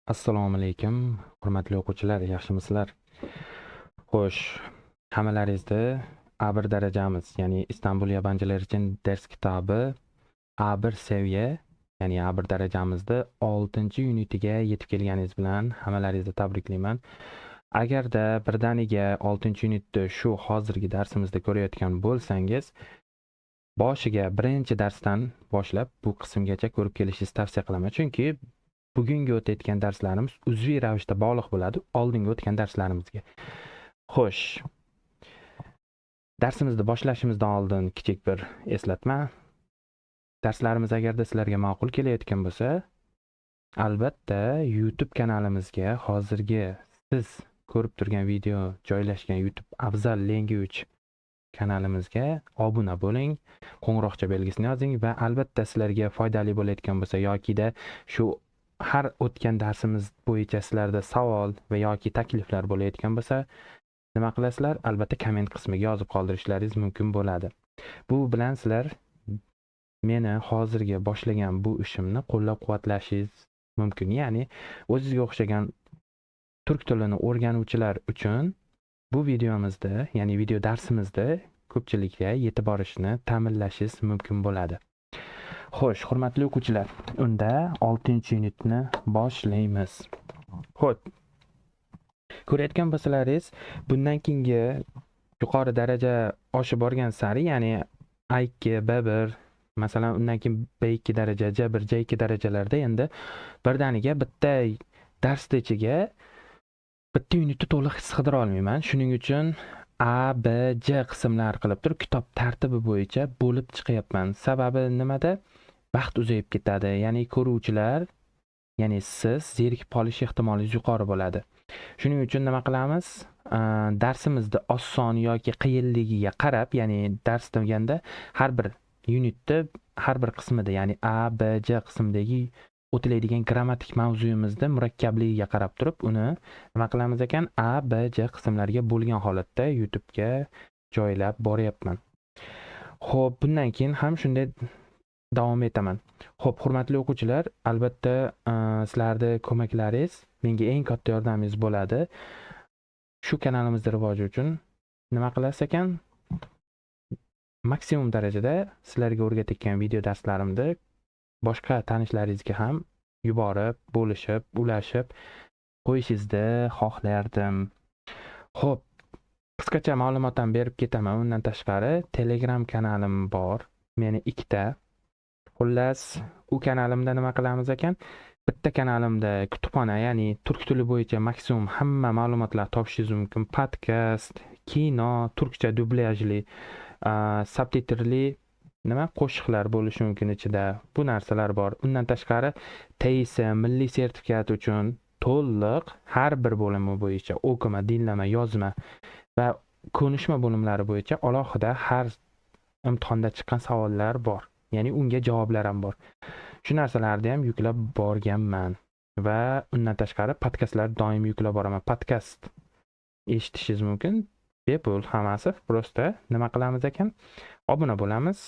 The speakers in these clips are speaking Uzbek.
Assalomu alaykum, hurmatli o'quvchilar, yaxshimisizlar? Xo'sh, hammalaringizda A1 darajamiz, ya'ni Istanbul yabancılar uchun dars kitobi A1 seviya, ya'ni A1 darajamizda 6-unitiga yetib kelganingiz bilan hammalaringizni tabriklayman. Agarda birdaniga 6-unitni shu hozirgi darsimizda ko'rayotgan bo'lsangiz, boshiga birinchi darsdan boshlab bu qismgacha ko'rib kelishingizni tavsiya qilaman. Chunki bugungi o'tayotgan darslarimiz uzviy ravishda bog'liq bo'ladi oldingi o'tgan darslarimizga. Xo'sh, darsimizni boshlashimizdan oldin kichik bir eslatma. Darslarimiz agarda sizlarga ma'qul kelayotgan bo'lsa, albatta YouTube kanalimizga hozirgi siz ko'rib turgan video joylashgan YouTube Afzal Language kanalimizga obuna bo'ling, qo'ng'iroqcha belgisini yozing va albatta sizlarga foydali bo'layotgan bo'lsa yokida shu har o'tgan darsimiz bo'yicha sizlarda savol va yoki takliflar bo'layotgan bo'lsa, nima qilasizlar? Albatta komment qismiga yozib qoldirishlaringiz mumkin bo'ladi. Bu bilan sizlar meni hozirgi boshlagan bu ishimni qo'llab-quvvatlashingiz mumkin. Ya'ni o'zingizga o'xshagan turk tilini o'rganuvchilar uchun bu videomizda, ya'ni video darsimizda ko'pchilikga yetib borishni ta'minlashingiz mumkin bo'ladi. Xo'sh, hurmatli o'quvchilar, unda 6-unitni boshlaymiz. Xo'p, ko'rayotgan bo'lsalaringiz, bundan keyingi yuqori daraja oshib borgan sari, ya'ni A2, B1, masalan, undan keyin B2 daraja, C1, C2 darajalarda endi birdaniga bitta darsda ichiga bitta unitni to'liq sig'dira olmayman. Shuning uchun A, B, C qismlar qilib turib kitob tartibi bo'yicha bo'lib chiqyapman. Sababi nimada? Vaqt uzayib ketadi. Ya'ni ko'ruvchilar, ya'ni siz zerikib qolish ehtimolingiz yuqori bo'ladi. Shuning uchun nima qilamiz? Darsimizni oson yoki qiyinligiga qarab, ya'ni dars deganda har bir unitni har bir qismida, ya'ni A, B, C qismidagi o'tiladigan grammatik mavzuyimizda murakkabligiga qarab turib, uni nima qilamiz ekan? A, B, C qismlarga bo'lgan holatda YouTube'ga joylab boryapman. Xo'p, bundan keyin ham shunday davom etaman. Xo'p, hurmatli o'quvchilar, albatta sizlarning ko'maklaringiz menga eng katta yordamingiz bo'ladi. Shu kanalimizning rivoji uchun nima qilasiz ekan? Maksimum darajada sizlarga o'rgatayotgan video darslarimni boshqa tanishlaringizga ham yuborib, bo'lishib, ulashib qo'yishingizni xohlardim. Xo'p, qisqacha ma'lumot ham berib ketaman. Undan tashqari Telegram kanalim bor. Meni ikkita. Xullas, u kanalimda nima qilamiz ekan? Bitta kanalimda kutubxona, ya'ni turk tili bo'yicha maksimum hamma ma'lumotlar topishingiz mumkin. Podkast, kino, turkcha dublyajli, subtitrli qo'shiqlar bo'lishi mumkin ichida. Bu narsalar bor. Undan tashqari TIS milliy sertifikat uchun to'liq har bir bo'limi bo'yicha o'qima, dinlama, yozma va ko'nishma bo'limlari bo'yicha alohida har imtihonda chiqqan savollar bor. Ya'ni unga javoblar ham bor. Shu narsalarni ham yuklab borganman va undan tashqari podkastlar doim yuklab boraman. Podkast eshitishingiz mumkin. Bepul hammasi. Prosta nima qilamiz ekan? Obuna bo'lamiz,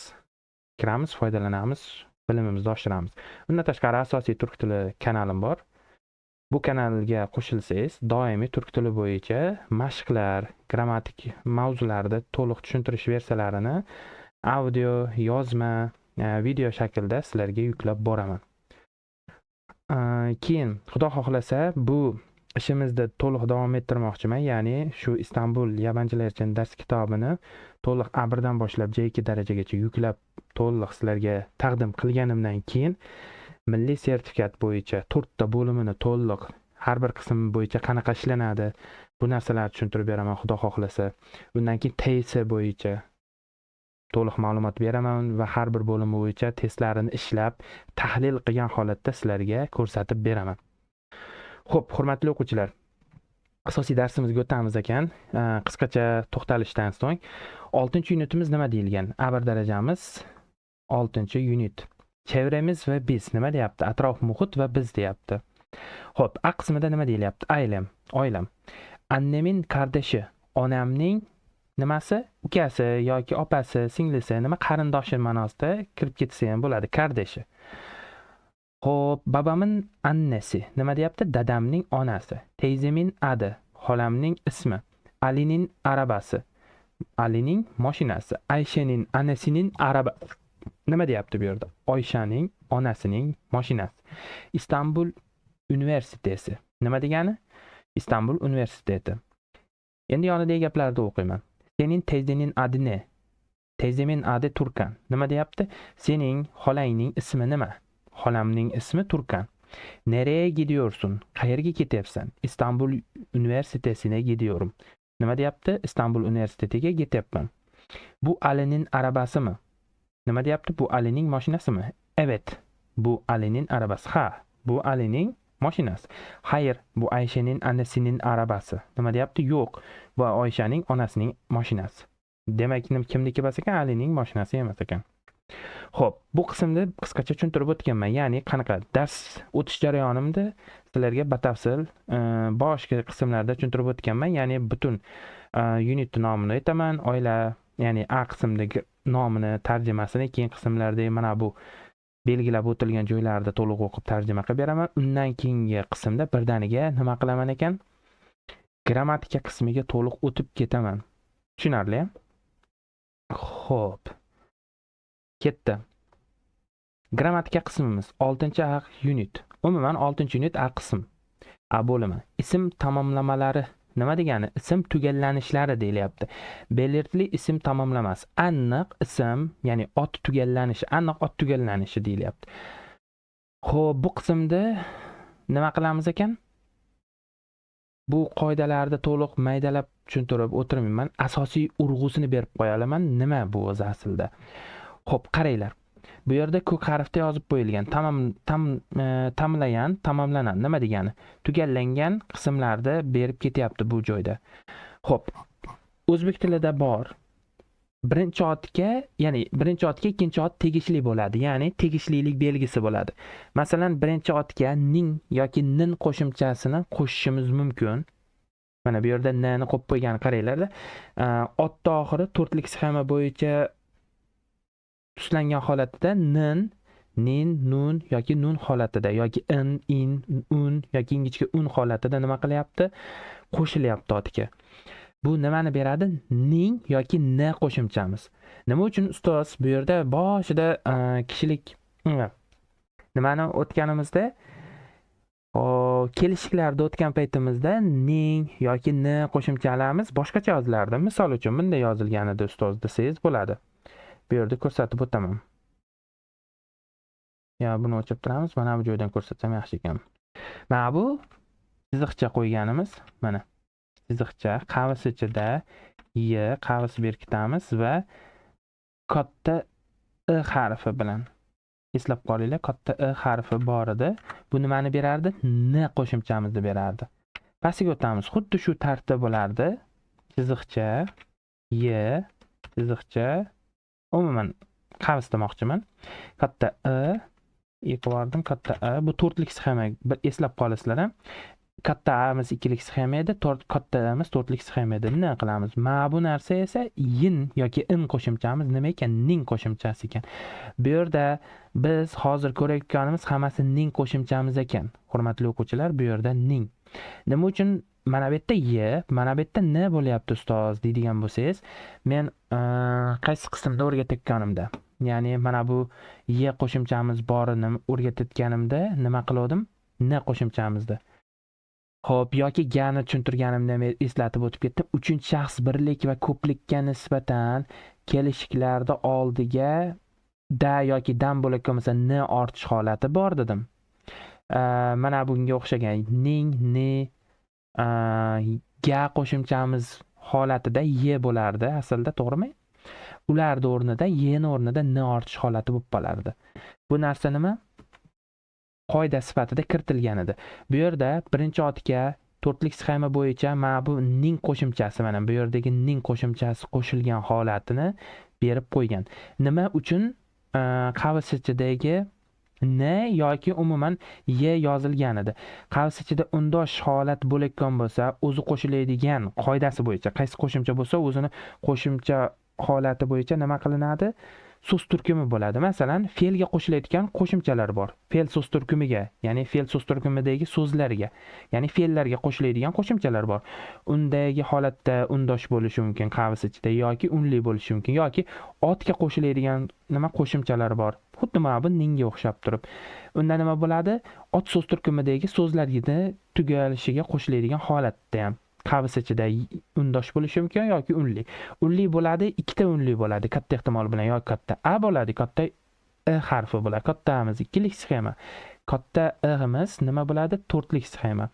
kiramiz, foydalanamiz, bilimimizni oshiramiz. Undan tashqari asosiy turk tili kanalim bor. Bu kanalga qo'shilsangiz, doimiy turk tili bo'yicha mashqlar, grammatik mavzularda to'liq tushuntirish versiyalarini audio, yozma, video shaklda sizlarga yuklab boraman. Keyin Xudo xohlasa bu ishimizni to'liq davom ettirmoqchiman, ya'ni shu Istanbul yabancılar uchun dars kitobini to'liq A1dan boshlab C2 darajagacha yuklab to'liq sizlarga taqdim qilganimdan keyin milliy sertifikat bo'yicha 4 ta bo'limini to'liq har bir qism bo'yicha qanaqa ishlanadi, bu narsalarni tushuntirib beraman Xudo xohlasa. Undan keyin TIS bo'yicha to'liq ma'lumot beraman va har bir bo'lim bo'yicha testlarini ishlab, tahlil qilgan holatda sizlarga ko'rsatib beraman. Xo'p, hurmatli o'quvchilar, asosiy darsimizga o'tamiz ekan. Qisqacha to'xtalishdan so'ng 6-unitimiz nima deyilgan? A1 darajamiz 6-unit. Chevramiz va biz nima deyapti? Atrof muhit va biz deyapti. Xo'p, A qismida nima deyilyapti? Oilam. Annemin kardeshi, onamning nimasi? Ukasi yoki opasi, singlisi, nima qarindoshi ma'nosida kirib ketsa ham bo'ladi, kardeshi. Xo'p, babamın annesi. Nima deyapti? Dadamning onasi. Teyzemin adı. Xolamning ismi. Alining arabasi. Alining mashinasi. Ayshaning anasining araba. Nima deyapti bu yerda? Oyshaning onasining mashinasi. Istanbul universiteti. Nima degani? Istanbul universiteti. Endi yonidagi gaplarni o'qiyman. Sening teyzening adi ne? Teyzemin adı Turkan. Nima deyapti? Sening xolangning ismi nima? Xolamning ismi Turkan. Nereye gidiyorsun? Qayerga ketyapsan? İstanbul Üniversitesi'ne gidiyorum. Nima deyapti? İstanbul Üniversitesi'ne ketyapman. Bu Ali'nin arabası mı? Nima deyapti? Bu Ali'nin mashinasi mi? Evet. Bu Ali'nin arabası. Ha. Bu Ali'nin mashinasi. Hayır. Bu Ayşe'nin annesinin arabası. Nima deyapti? Yo'q. Bu Oyshaning onasining mashinasi. Demak, kimniki bas ekan? Ali'ning mashinasi emas ekan. Xo'p, bu qismda qisqacha tushuntirib o'tganman. Ya'ni qanaqa dars o'tish jarayonimda sizlarga batafsil boshqa qismlarda tushuntirib o'tganman. Ya'ni butun unit nomini aytaman, oila, ya'ni A qismidagi nomini, tarjimasini, keyin qismlarda mana bu belgilab o'tilgan joylarda to'liq o'qib tarjima qilib beraman. Undan keyingi qismda birdaniga nima qilaman ekan? Grammatika qismiga to'liq o'tib ketaman. Tushunarli? Xo'p. Ketdi. Grammatika qismimiz 6A unit. Umuman 6-unit A qism. A bo'limi. Ism tamomlamalari nima degani? Ism tugallanishlari deyilyapti. Belirtili ism tamomlamas. Aniq ism, ya'ni ot tugallanishi, aniq ot tugallanishi deyilyapti. Xo'p, bu qismda nima qilamiz ekan? Bu qoidalarni to'liq maydalab tushuntirib o'tirmayman. Asosiy urg'usini berib qo'yaman. Nima bu o'zi aslida? Xo'p, qaranglar. Bu yerda ko'k harfda yozib qo'yilgan. Tamlayan, tamomlanan. Nima degani? Tugallangan qismlarda berib ketyapti bu joyda. Xo'p. O'zbek tilida bor. Birinchi otga, ya'ni birinchi otga ikkinchi ot tegishli bo'ladi. Ya'ni tegishlilik belgisi bo'ladi. Masalan, birinchi otga ning yoki nin qo'shimchasini qo'shishimiz mumkin. Mana bu yerda nni qo'yib qo'ygan qaranglar. Otning oxiri to'rtlik sxema bo'yicha tuslangan holatida nin, nin, nun yoki nun holatida yoki in, un yoki ingichka un holatida nima qilyapti? Qo'shilyapti otga. Bu nimani beradi? Ning yoki n qo'shimchamiz. Nima uchun ustoz bu yerda boshida kishilik nimani o'tganimizda kelishiklarda o'tgan paytimizda ning yoki n qo'shimchalarimiz boshqacha yozilardi. Misol uchun bunday yozilgan edi ustoz desangiz bo'ladi. Bu yerda ko'rsatib o'taman. Ya buni o'chirib turamiz. Mana bu joydan ko'rsatsam yaxshi ekan. Mana bu chiziqcha qo'yganimiz, mana chiziqcha qavs ichida y qavs berkitamiz va katta I harfi bilan. Eslab qolinglar, katta I harfi bor edi. Bu nimani berardi? N qo'shimchamizni berardi. Pastiga o'tamiz. Xuddi shu tartibda bo'lardi. Chiziqcha y chiziqcha umuman qavs demoqchiman. Katta I qo'yardim, katta A. Bu to'rtlik sxema. Bir eslab qolasizlar ham. Katta A'miz ikkilik sxema edi, katta A'miz to'rtlik sxema edi. Nima qilamiz? Mana bu narsa esa yin yoki in qo'shimchamiz nima ekan? Ning qo'shimchasi ekan. Bu yerda biz hozir ko'rayotganimiz hammasi ning qo'shimchamiz ekan. Hurmatli o'quvchilar, bu yerda ning. Nima uchun mana bu yerda y, mana bu yerda n bo'lyapti ustoz deydigan bo'lsangiz, men qaysi qismda o'rgatayotganimda, ya'ni mana bu y qo'shimchamiz borini o'rgatayotganimda nima qildim? N qo'shimchamizda. Xo'p, yoki gani tushuntirganimda men eslatib o'tib ketdim. Uchinchi shaxs birlik va ko'plikka nisbatan kelishiklarda oldiga da yoki dan bo'lgan bo'lsa n ortish holati bor dedim. Mana bunga o'xshagan ning, ni, ga qo'shimchamiz holatida y bo'lardi aslida, to'g'rimi? Ularning o'rnida y ning o'rnida n ortish holati bo'lib qolardi. Bu narsa nima? Qoida sifatida kiritilgan edi. Bu yerda birinchi otga to'rtlik sxema bo'yicha mana bu ning qo'shimchasi, mana bu yerdagi ning qo'shimchasi qo'shilgan holatini berib qo'ygan. Nima uchun qavs ichidagi n yoki umuman y yozilgan edi? Qavs ichida undosh holat bo'layotgan bo'lsa, o'zi qo'shiladigan qoidasi bo'yicha qaysi qo'shimcha bo'lsa, o'zini qo'shimcha holati bo'yicha nima qilinadi? so'z turkumi bo'ladi. Masalan, fe'lga qo'shilayotgan qo'shimchalar bor. Fe'l so'z turkumiga, ya'ni fe'l so'z turkumidagi so'zlarga, ya'ni fe'llarga qo'shilaydigan qo'shimchalar bor. Undagi holatda undosh bo'lishi mumkin qavs ichida yoki unli bo'lishi mumkin yoki otga qo'shilaydigan qo'shimchalar bor. Xuddi mana bu ninga o'xshab turib. Unda nima bo'ladi? Ot so'z turkumidagi so'zlarga tugalishiga qo'shilaydigan holatda ham qavs ichida undosh bo'lishi mumkin yoki unli. Unli bo'ladi, ikkita unli bo'ladi katta ehtimol bilan yoki katta A bo'ladi, katta E harfi bo'ladi. Kattamiz ikkilik sxema. Katta E'miz nima bo'ladi? To'rtlik sxema.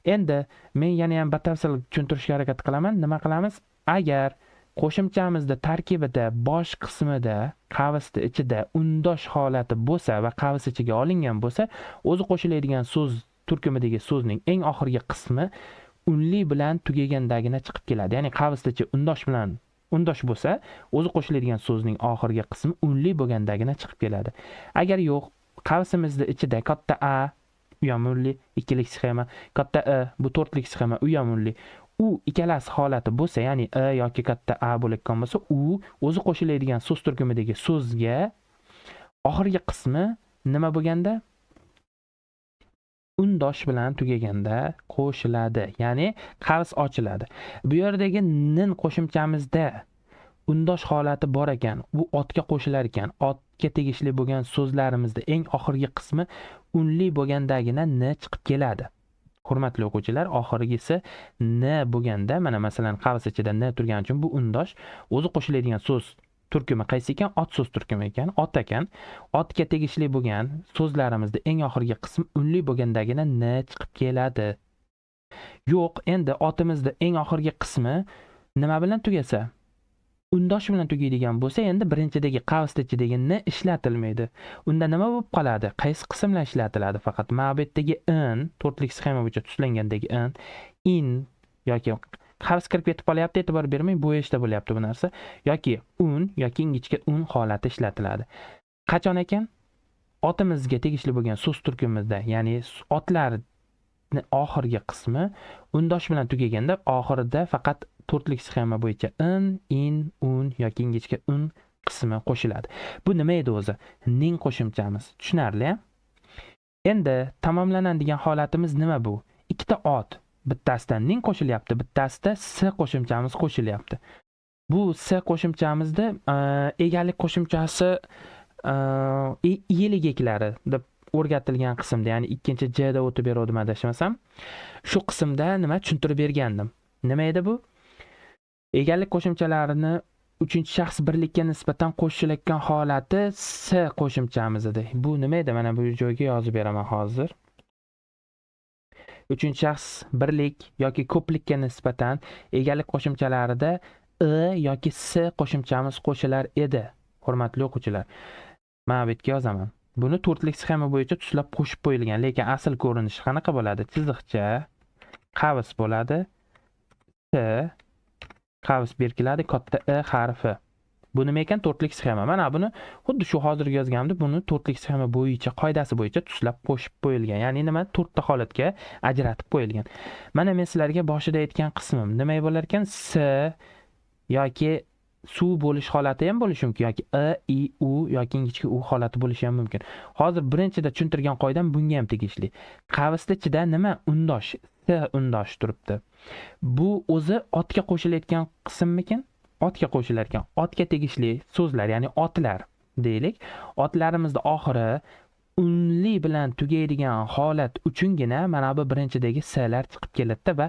Endi men yana ham batafsil tushuntirishga harakat qilaman. Nima qilamiz? Agar qo'shimchamizda tarkibida bosh qismida qavsni ichida undosh holati bo'lsa va qavs ichiga olingan bo'lsa, o'zi qo'shilaydigan so'z turkumidagi so'zning eng oxirgi qismi unli bilan tugagandagina chiqib keladi. Ya'ni qavslichi undosh bo'lsa, o'zi qo'shilaydigan so'zning oxirgi qismi unli bo'lgandagina chiqib keladi. Agar yo'q, qavsimizni ichida katta A u ham unli, ikkilik sxema, katta E bu to'rtlik sxema, u ham unli. U ikkalasi holati bo'lsa, ya'ni E yoki katta A bo'layotgan bo'lsa, u o'zi qo'shilaydigan so'z turkumidagi so'zga oxirgi qismi nima bo'lganda undosh bilan tugaganda qo'shiladi, ya'ni qavs ochiladi. Bu yerdagi nin qo'shimchamizda undosh holati bor ekan, bu otga qo'shilar ekan. Otga tegishli bo'lgan so'zlarimizda eng oxirgi qismi unli bo'lgandagina n chiqib keladi. Hurmatli o'quvchilar, oxirgisi n bo'lganda, mana masalan qavs ichida n turgani uchun bu undosh, o'zi qo'shiladigan so'z turkumi qaysi ekan? Ot so'z turkumi ekan, ot ekan. Otga tegishli bo'lgan so'zlarimizda eng oxirgi qism unli bo'lgandagina n chiqib keladi. Yo'q, endi otimizda eng oxirgi qismi nima bilan tugasa? Undosh bilan tugaydigan bo'lsa, endi birinchidagi qavs ichidagi n ishlatilmaydi. Unda nima bo'lib qoladi? Qaysi qismlar ishlatiladi? Faqat ma'betdagi n, to'rtlik sxema bo'yicha tuslangandagi n, in yoki qavs kirib ketib qolyapti, e'tibor bermang, bo'yashda bo'lyapti bu narsa. Yoki un yoki ingichka un holati ishlatiladi. Qachon ekan? Otimizga tegishli bo'lgan so'z turkumida, ya'ni otlarning oxirgi qismi undosh bilan tugaganda oxirida faqat to'rtlik sxema bo'yicha in, un yoki ingichka un qismi qo'shiladi. Bu nima edi o'zi? Ning qo'shimchamiz. Tushunarli? Endi tamomlanadigan holatimiz nima bu? Ikkita ot, bittasida ning qo'shilyapti, bittasida s qo'shimchamiz qo'shilyapti. Bu s qo'shimchamizda egalik qo'shimchasi iyelik eklari deb o'rgatilgan qismda, ya'ni 2J da o'tib berdim adashmasam. Shu qismda nima tushuntirib bergandim. Nima edi bu? Egalik qo'shimchalarini 3-shaxs birlikka nisbatan qo'shilayotgan holati s qo'shimchamiz edi. Bu nima edi? Mana bu joyga yozib beraman hozir. 3-shaxs birlik yoki ko'plikka nisbatan egalik qo'shimchalarida e yoki s qo'shimchamiz qo'shilar edi. Hurmatli o'quvchilar, mana bu yerga yozaman. Buni to'rtlik sxema bo'yicha tuslab qo'shib qo'yilgan, lekin asl ko'rinishi qanaqa bo'ladi? Chiziqcha qavs bo'ladi. S qavs berkiladi, katta E harfi. Bu nima ekan? To'rtlik sxema. Mana buni xuddi shu hozirgi yozganimda buni to'rtlik sxema bo'yicha, qoidasi bo'yicha tuslab qo'shib qo'yilgan. Ya'ni nima? To'rtta holatga ajratib qo'yilgan. Mana men sizlarga boshida aytgan qismim nima bo'lar ekan? S yoki suv bo'lish holati ham bo'lishi mumkin yoki e, i, u yoki ingichka u holati bo'lishi ham mumkin. Hozir birinchida tushuntirgan qoidam bunga ham tegishli. Qavsda ichida nima? Undosh, s undosh turibdi. Bu o'zi otga qo'shilayotgan qismmikin? Otga qo'shilar ekan. Otga tegishli so'zlar, ya'ni otlar deylik. Otlarimizda oxiri unli bilan tugaydigan holat uchungina mana bu birinchidagi s'lar chiqib keladi va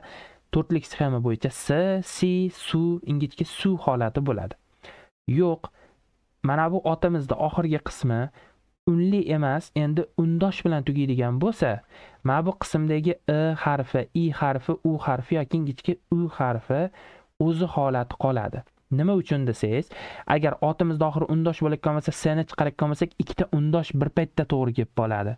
to'rtlik sxema bo'yicha s, si, su, ingichka su holati bo'ladi. Yo'q, mana bu otimizda oxirgi qismi unli emas, endi undosh bilan tugaydigan bo'lsa, mana bu qismdagi e harfi, i harfi, u harfi yoki ingichka u harfi o'zi holati qoladi. Nima uchun desangiz, agar otimizda oxiri undosh bo'layotgan bo'lsa, s-ni chiqarayotgan bo'lsak, ikkita undosh bir paytda to'g'ri kelib qoladi.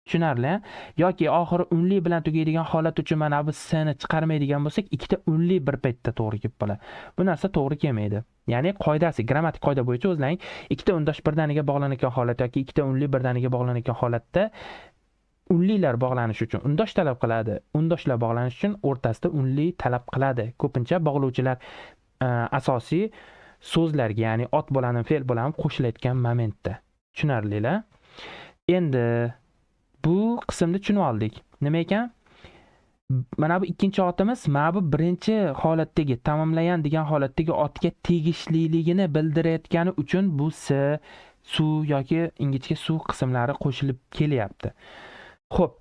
Tushunarli? Yoki oxiri unli bilan tugaydigan holat uchun mana bu s-ni chiqarmaydigan bo'lsak, ikkita unli bir paytda to'g'ri kelib qoladi. Bu narsa to'g'ri kelmaydi. Ya'ni qoidasi, grammatik qoida bo'yicha o'zlaring ikkita undosh birdaniga bog'lanayotgan holat yoki ikkita unli birdaniga bog'lanayotgan holatda unlilar bog'lanish uchun undosh talab qiladi. Undoshlar bog'lanish uchun o'rtasida unli talab qiladi. Ko'pincha bog'lovchilar asosiy so'zlarga, ya'ni ot bo'ladim, fe'l bo'ladim qo'shilayotgan momentda. Tushunarlilar? Endi bu qismni tushunib oldik. Nima ekan? Mana bu ikkinchi otimiz mana bu birinchi holatdagi tamomlagan degan holatdagi otga tegishliligini bildirayotgani uchun bu s, su yoki ingichka su qismlari qo'shilib kelyapti. Xo'p.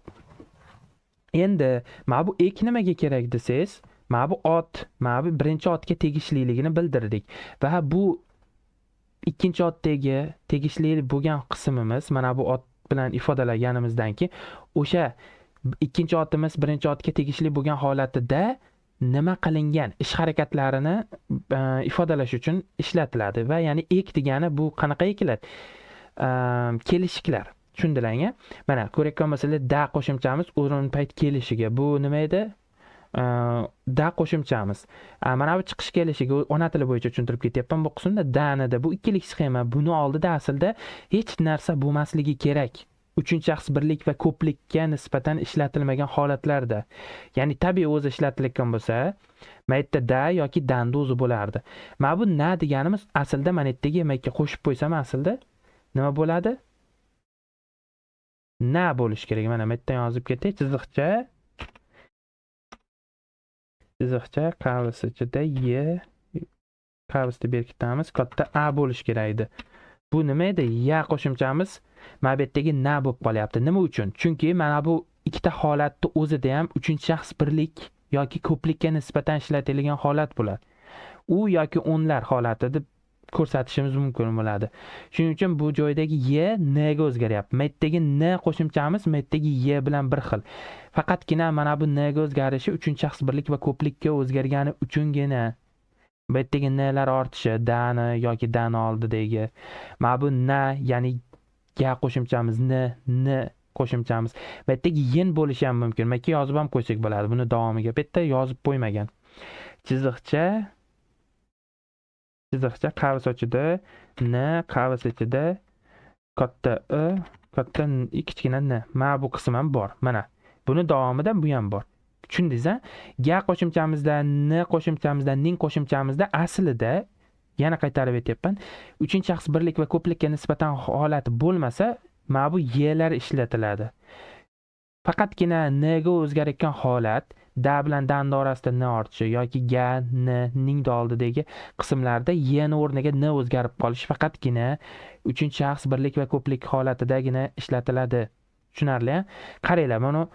Endi mana bu ek nimaga kerak desangiz, mana bu ot, mana bu birinchi otga tegishliligini bildirdik va bu ikkinchi otdagi tegishli bo'lgan qismimiz mana bu ot bilan ifodalaganimizdan keyin o'sha ikkinchi otimiz birinchi otga tegishli bo'lgan holatida nima qilingan ish harakatlarini ifodalash uchun ishlatiladi va ya'ni ek degani bu qanaqa eklar? Kelishiklar. Tushundilarmi? Mana ko'rayotgan bo'lsanglar da qo'shimchamiz o'rin payt kelishiga bu nima edi? Da qo'shimchamiz. Mana bu chiqish kelishiga ona tili bo'yicha tushuntirib ketyapman bu qismda danida bu ikkilik sxema. Buni oldida aslida hech narsa bo'lmasligi kerak. Uchinchi shaxs birlik va ko'plikka nisbatan ishlatilmagan holatlarda, ya'ni tabiiy o'zi ishlatilayotgan bo'lsa, mana yerda da yoki danda o'zi bo'lardi. Mana bu na deganimiz aslida mana yerdagi makka qo'shib qo'ysam aslida nima bo'ladi? Na bo'lish kerak. Mana bu yerdan yozib ketay, chiziqcha qavs ichida qavsni berkitamiz, katta a bo'lish kerak edi. Bu nima edi? Ya qo'shimchamiz mana bu yerdagi na bo'lib qolyapti. Nima uchun? Chunki mana bu ikkita holatni o'zida ham uchinchi shaxs birlik yoki ko'plikka nisbatan ishlatilgan holat bo'ladi. U yoki o'nlar holati deb ko'rsatishimiz mumkin bo'ladi. Shuning uchun bu joydagi y n ga o'zgaryapti. Bu yerdagi n qo'shimchamiz bu yerdagi y bilan bir xil. Faqatgina mana bu n ga o'zgarishi uchinchi shaxs birlik va ko'plikka o'zgargani uchungina bu yerdagi n'lar ortishi, dani yoki dani oldidagi. Mana bu na, ya'ni ga qo'shimchamiz n qo'shimchamiz. Bu yerdagi yen bo'lishi ham mumkin. Makka yozib ham qo'ysak bo'ladi. Buni davomiga bu yerda yozib qo'ymagan. Chiziqcha qavs ichida n, qavs ichida katta i, katta kichkina n. Mana bu qism ham bor. Mana buni davomida bu ham bor. Tushundingiz-a? Ga qo'shimchamizda, n qo'shimchamizda, ning qo'shimchamizda aslida yana qaytarib aytyapman. Uchinchi shaxs birlik va ko'plikka nisbatan holat bo'lmasa, mana bu y'lar ishlatiladi. Faqatgina n ga o'zgarayotgan holat da bilan dan orasida n ortishi yoki ga, n, ning oldidagi qismlarda y ni o'rniga n o'zgarib qolishi faqatgina uchinchi shaxs birlik va ko'plik holatidagina ishlatiladi. Tushunarli? Qaranglar, mana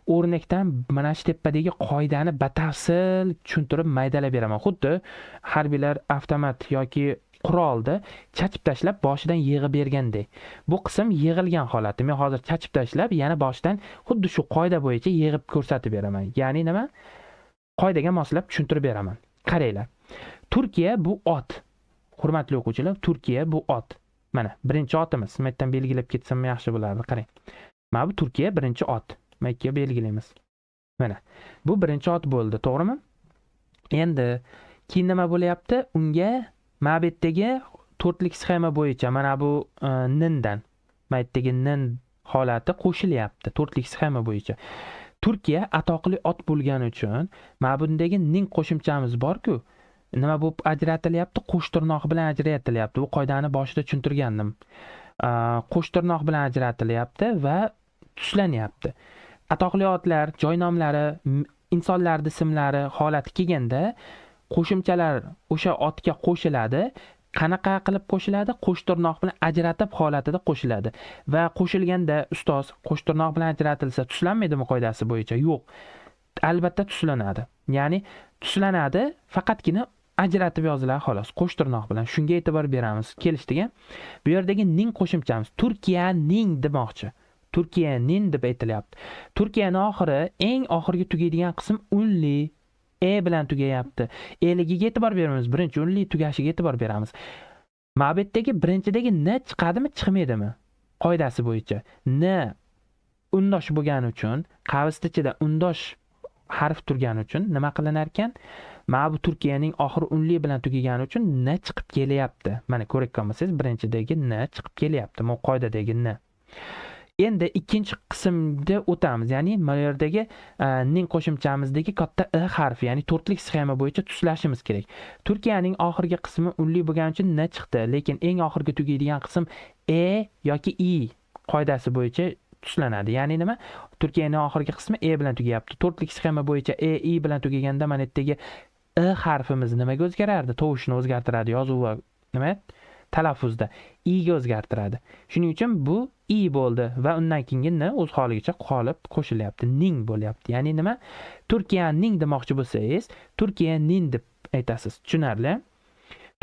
o'rnakdan mana shu tepadagi qoidani batafsil tushuntirib maydalab beraman. Xuddi harbiylar avtomat yoki qurolni chachib tashlab boshidan yig'ib bergandek. Bu qism yig'ilgan holati. Men hozir chachib tashlab yana boshidan xuddi shu qoida bo'yicha yig'ib ko'rsatib beraman. Ya'ni nima? Qoidaga moslab tushuntirib beraman. Qaranglar. Turkiya bu ot. Hurmatli o'quvchilar, Turkiya bu ot. Mana birinchi otimiz. Men yerdan belgilab ketsam yaxshi bo'lardi. Qarang. Mana bu Turkiya birinchi ot. Makka belgilaymiz. Mana bu birinchi ot bo'ldi, to'g'rimi? Endi keyin nima bo'lyapti? Unga mana bu yerdagi to'rtlik sxema bo'yicha mana bu nindan, mana yerdagi nin holati qo'shilyapti to'rtlik sxema bo'yicha. Turkiya atoqli ot bo'lgani uchun mana bundagi ning qo'shimchamiz bor-ku, nima bo'lib ajratilyapti? Qo'sh tirnoq bilan ajratilyapti. Bu qoidani boshida tushuntirgandim. Qo'sh tirnoq bilan ajratilyapti va tuslanyapti. Atoqli otlar, joy nomlari, insonlar ismlari holati kelganda qo'shimchalar o'sha otga qo'shiladi. Qanaqa qilib qo'shiladi? Qo'sh tirnoq bilan ajratib holatida qo'shiladi. Va qo'shilganda ustoz qo'sh tirnoq bilan ajratilsa tuslanmaydimi qoidasi bo'yicha? Yo'q. Albatta tuslanadi. Ya'ni tuslanadi, faqatgina ajratib yoziladi xolos, qo'sh tirnoq bilan. Shunga e'tibor beramiz. Kelishdik-a? Bu yerdagi ning qo'shimchamiz Turkiyaning demoqchi. Turkiyaning deb aytilyapti. Turkiyaning oxiri, eng oxirgi tugaydigan qism unli bilan tugayapti. Eligiga e'tibor beramiz. Birinchi unli tugashiga e'tibor beramiz. Ma'betdagi birinchidagi n chiqadimi, chiqmaydimi? Qoidasi bo'yicha n undosh bo'lgani uchun, qavs ichida undosh harf turgani uchun nima qilinar ekan? Mana bu Turkiyaning oxiri unli bilan tugagani uchun n chiqib kelyapti. Mana ko'rayotgan bo'lsangiz, birinchidagi n chiqib kelyapti. Bu qoidadagi n. Endi ikkinchi qismga o'tamiz. Ya'ni mana yerdagi ning qo'shimchamizdagi katta I harfi, ya'ni to'rtlik sxema bo'yicha tuslashimiz kerak. Turkiyaning oxirgi qismi unli bo'lgani uchun N chiqdi, lekin eng oxirgi tugaydigan qism E yoki I qoidasi bo'yicha tuslanadi. Ya'ni nima? Turkiyaning oxirgi qismi E bilan tugayapti. To'rtlik sxema bo'yicha E, I bilan tugaganda mana yerdagi I harfimiz nimaga o'zgarardi? Tovushni o'zgartiradi, yozuv va nima? Talaffuzda I ga o'zgartiradi. Shuning uchun bu I bo'ldi va undan keyingi N o'z holigicha qolib qo'shilyapti. Ning bo'lyapti. Ya'ni nima? Turkiyaning demoqchi bo'lsangiz, Turkiyaning deb aytasiz. Tushunarli?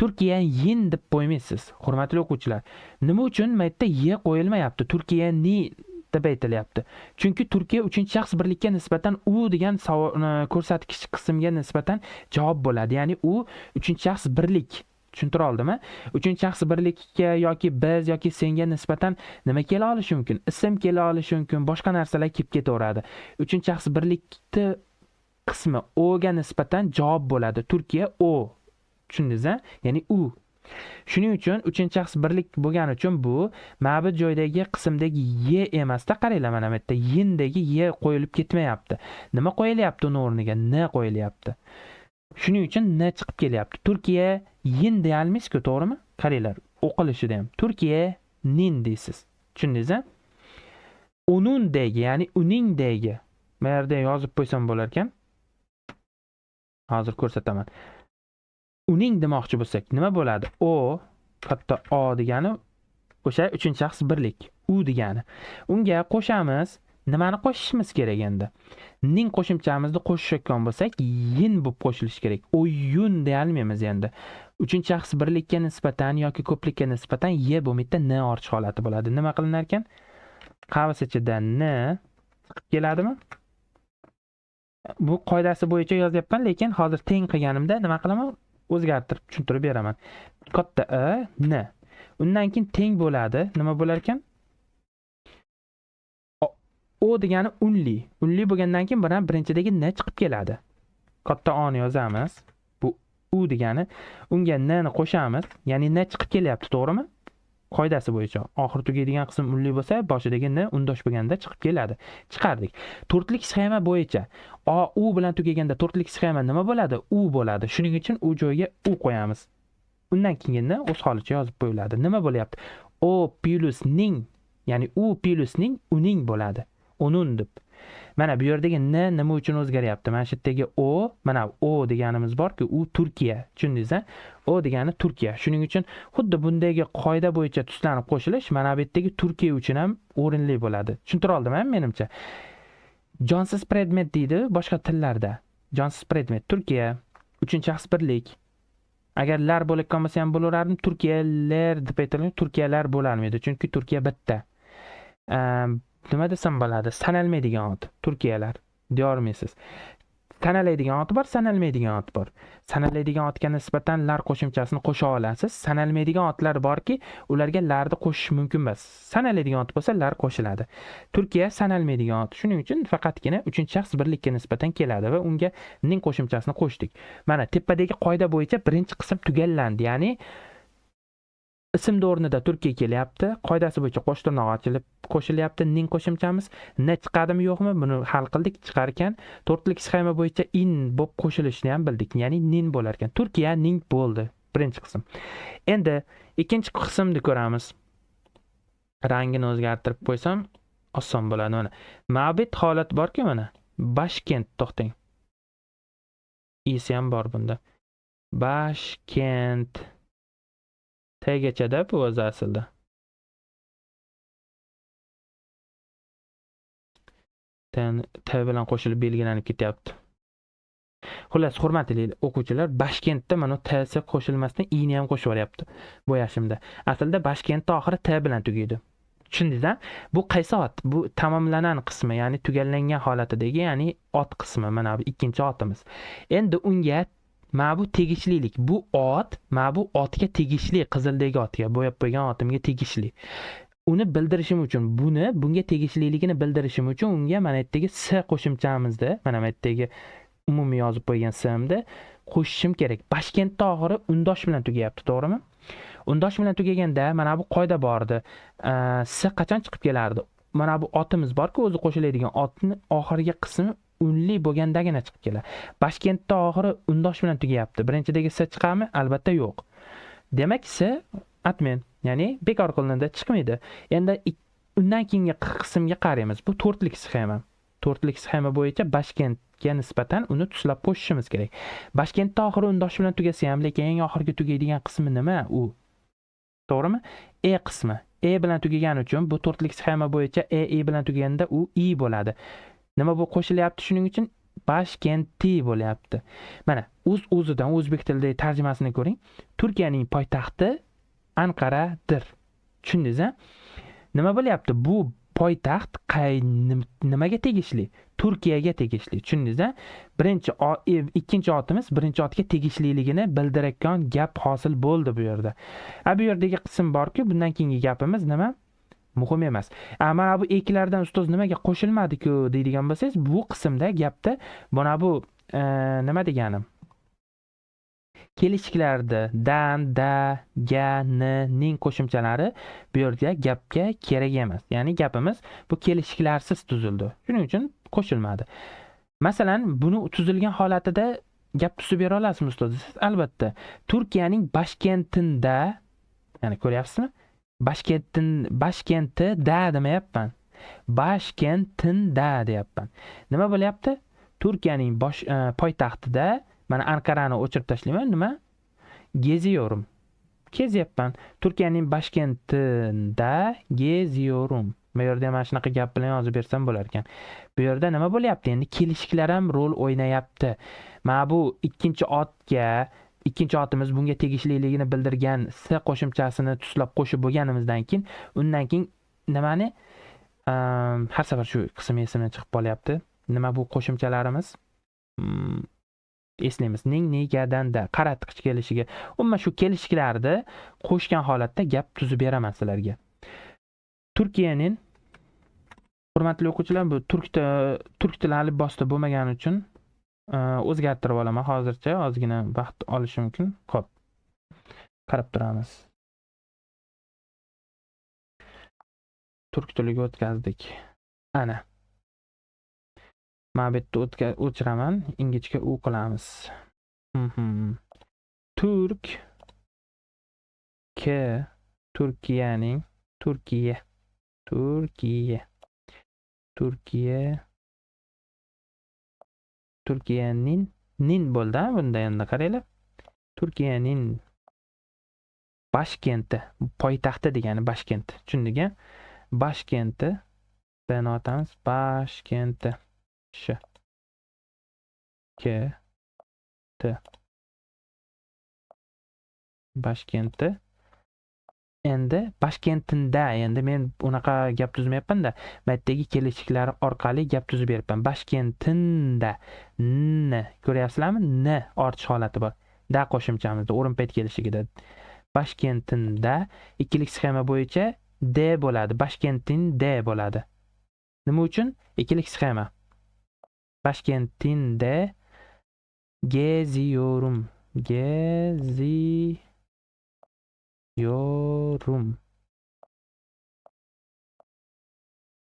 Turkiyaning deb qo'ymaysiz, hurmatli o'quvchilar. Nima uchun bu yerda Y qo'yilmayapti? Turkiyaning deb aytilyapti. Chunki Turkiya 3-shaxs birlikka nisbatan u degan ko'rsatkich qismga nisbatan javob bo'ladi. Ya'ni u 3-shaxs birlik. Tushuntira oldimmi? 3-shaxs birlikka yoki biz yoki senga nisbatan nima kela olishi mumkin? Ism kela olishi mumkin, boshqa narsalar kelib ketaveradi. 3-shaxs birlikni qismi o'ga nisbatan javob bo'ladi. Turkiya o. Tushundingiz-a? Ya'ni u. Shuning uchun 3-shaxs birlik bo'lgani uchun bu ma'bud joydagi qismdagi y emasda, qaranglar mana bu yerda yindagi y qo'yilib ketmayapti. Nima qo'yilyapti uning o'rniga? N qo'yilyapti. Shuning uchun N chiqib kelyapti. Turkiya yin deya olmaysiz-ku, to'g'rimi? Qaranglar, o'qilishida ham Turkiya nin deysiz. Tushundingiz-a? Unundagi, ya'ni uningdagi. Bu yerda yozib qo'ysam bo'lar ekan. Hozir ko'rsataman. Uning demoqchi bo'lsak, nima bo'ladi? O, katta O degani o'sha 3-shaxs birlik. U degani. Unga qo'shamiz. Nimani qo'shishimiz kerak endi? Ning qo'shimchamizni qo'shishayotgan bo'lsak, yin bo'lib qo'shilishi kerak. O'yun deya olmaymiz endi. 3-shaxs birlikka nisbatan yoki ko'plikka nisbatan y bo'lmaydi, n ortish holati bo'ladi. Nima qilinar ekan? Qavs ichida n chiqib keladimi? Bu qoidasi bo'yicha yozyapman, lekin hozir teng qilganimda nima qilaman? O'zgartirib tushuntirib beraman. Katta I, n. Undan keyin teng bo'ladi. Nima bo'lar ekan? O degani unli. Unli bo'lgandan keyin birinchidagi n chiqib keladi. Katta O ni yozamiz. Bu u degani. Unga n ni qo'shamiz. Ya'ni n chiqib kelyapti, to'g'rimi? Qoidasi bo'yicha. Oxir tugaydigan qism unli bo'lsa, boshidagi n undosh bo'lganda chiqib keladi. Chiqardik. To'rtlik sxema bo'yicha O, U bilan tugaganda to'rtlik sxema nima bo'ladi? U bo'ladi. Shuning uchun u joyga u qo'yamiz. Undan keyin o'z holicha yozib qo'yiladi. Nima bo'lyapti? O plus ning, ya'ni u plus ning uning bo'ladi. Onun deb. Mana bu yerdagi n nima uchun o'zgaryapti? Mana shu yerdagi o, mana o deganimiz borki, u Turkiya. Tushundingiz-a? O degani Turkiya. Shuning uchun xuddi bundagi qoida bo'yicha tuslanib qo'shilish mana bu yerdagi Turkiya uchun ham o'rinli bo'ladi. Tushuntira oldimmi menimcha? Jonsiz predmet deydi boshqa tillarda. Jonsiz predmet Turkiya, 3-shaxs birlik. Agar lar bo'layotgan bo'lsa ham bo'lardim, Turkiyalar deb aytilgan, Turkiyalar bo'larmidi, chunki Turkiya bitta. Nima desam bo'ladi? Sanalmaydigan ot. Turkiyalar deyormaysiz. Sanaladigan ot bor, sanalmaydigan ot bor. Sanaladigan otga nisbatan lar qo'shimchasini qo'sha olasiz. Sanalmaydigan otlar borki, ularga larni qo'shish mumkin emas. Sanaladigan ot bo'lsa lar qo'shiladi. Turkiya sanalmaydigan ot. Shuning uchun faqatgina 3-shaxs birlikka nisbatan keladi va unga ning qo'shimchasini qo'shdik. Mana tepadagi qoida bo'yicha birinchi qism tugallandi. Ya'ni ism o'rnida Turkiya kelyapti. Qoidasi bo'yicha qo'sh tirnoq ochilib qo'shilyapti. Ning qo'shimchamiz n chiqadimi yo'qmi? Buni hal qildik. Chiqar ekan. To'rtlik sxema bo'yicha in bo'lib qo'shilishini ham bildik. Ya'ni nin bo'lar ekan. Turkiya ning bo'ldi. Birinchi qism. Endi ikkinchi qismni ko'ramiz. Rangini o'zgartirib qo'ysam oson bo'ladi. Mana ma'bud holat bor-ku mana. Bashkent, to'xtang. Isi ham bor bunda. Bashkent T'gacha-da bu o'zi aslida. T bilan qo'shilib belgilanib ketyapti. Xullas, hurmatli o'quvchilar, Bashkentda mana T'si qo'shilmasdan i'ni ham qo'shib yuboryapti bo'yashimda. Aslida Bashkentda oxiri T bilan tugaydi. Tushundingiz-a? Bu qaysi ot? Bu tamomlanan qismi, ya'ni tugallangan holatidagi, ya'ni ot qismi. Mana bu ikkinchi otimiz. Endi unga bu tegishlilik. Bu ot, bu otga tegishli, qizildagi otga, bo'yab qo'ygan otimga tegishli. Uni bildirishim uchun, bunga tegishliligini bildirishim uchun unga mana bu yerdagi s qo'shimchamizda, mana bu yerdagi umumiy yozib qo'ygan s-imda qo'shishim kerak. Bashkentda oxiri undosh bilan tugayapti, to'g'rimi? Undosh bilan tugaganda mana bu qoida bor edi. S qachon chiqib kelardi? mana bu otimiz borku, o'zi qo'shiladigan otni oxirgi qismi unli bo'lgandagina chiqib keladi. Bashkentda oxiri undosh bilan tugayapti. Birinchidagi s chiqadimi? Albatta yo'q. Demak, s atmen, ya'ni bekor qilindi, chiqmaydi. Endi undan keyingi qismga qaraymiz. Bu to'rtlik sxema. To'rtlik sxema bo'yicha Bashkentga nisbatan uni tuslab qo'shishimiz kerak. Bashkentda oxiri undosh bilan tugasa ham, lekin eng oxirgi tugaydigan qismi nima u? To'g'rimi? Qismi. Bilan tugagani uchun bu to'rtlik sxema bo'yicha e bilan tugaganda u i bo'ladi. Nima bu qo'shilyapti shuning uchun? Bashkenti bo'lyapti. Mana o'zidan o'zbek tilidagi tarjimasini ko'ring. Turkiyaning poytaxti Anqaradir. Tushundingiz-a? Nima bo'lyapti? Bu poytaxt nimaga tegishli? Turkiyaga tegishli. Tushundingiz-a? Ikkinchi otimiz birinchi otga tegishliligini bildirayotgan gap hosil bo'ldi bu yerda. Bu yerdagi qism borki, bundan keyingi gapimiz nima? Muhim emas. Mana bu eklardan ustoz nimaga qo'shilmadi-ku deydigan bo'lsangiz, bu qismda gapda mana bu nima deganim? Kelishiklarda dan, da, ga, ning qo'shimchalari bu yerga gapga kerak emas. Ya'ni gapimiz bu kelishiklarsiz tuzildi. Shuning uchun qo'shilmadi. Masalan, buni tuzilgan holatida gap tuzib bera olasizmi ustoz? Albatta. Turkiyaning Bashkentida, ya'ni ko'ryapsizmi? Bashkentida demayapman. Bashkentinda deyapman. Nima bo'lyapti? Turkiyaning poytaxtida, mana Anqarani o'chirib tashlayman, nima? Geziyorum. Kezyapman. Turkiyaning Bashkentida geziyorum. Bu yerda mana shunaqa gap bilan yozib bersam bo'lar ekan. Bu yerda nima bo'lyapti? Endi kelishiklar ham rol o'ynayapti. Mana bu ikkinchi otimiz bunga tegishliligini bildirgan s qo'shimchasini tuslab qo'shib bo'lganimizdan keyin, undan keyin nimani har safar shu qism esimdan chiqib qolyapti. Nima bu qo'shimchalarimiz? Eslaymiz. Ning, negadan da qaratqich kelishiga. Umuman shu kelishiklarni qo'shgan holatda gap tuzib beraman sizlarga. Turkiyaning hurmatli o'quvchilar, bu turk tili alifbosida bo'lmagani uchun o'zgartirib olaman hozircha, ozgina vaqt olishi mumkin. Xo'p. Qarab turamiz. Turk tiliga o'tkazdik. Ana. Mana bu yerda o'chiraman, ingichka u qilamiz. Turk Turkiyaning Turkiyaning nin bo'ldi, bunda endi qaranglar. Turkiyaning Bashkenti, poytaxti degani Bashkent. Tushundingmi? Bashkenti buni atamiz Bashkenti. Bashkenti. Endi Bashkentinda, endi men unaqa gap tuzmayapman-da. Maytdagi kelishiklar orqali gap tuzib beribman. Bashkentinda. Ko'ryapsizlarmi? Ortish holati bor. Da qo'shimchamizda o'rinpayt kelishigida. Bashkentinda ikkilik sxema bo'yicha d bo'ladi. Bashkentinda bo'ladi. Nima uchun? Ikkilik sxema. Bashkentinda geziyorum.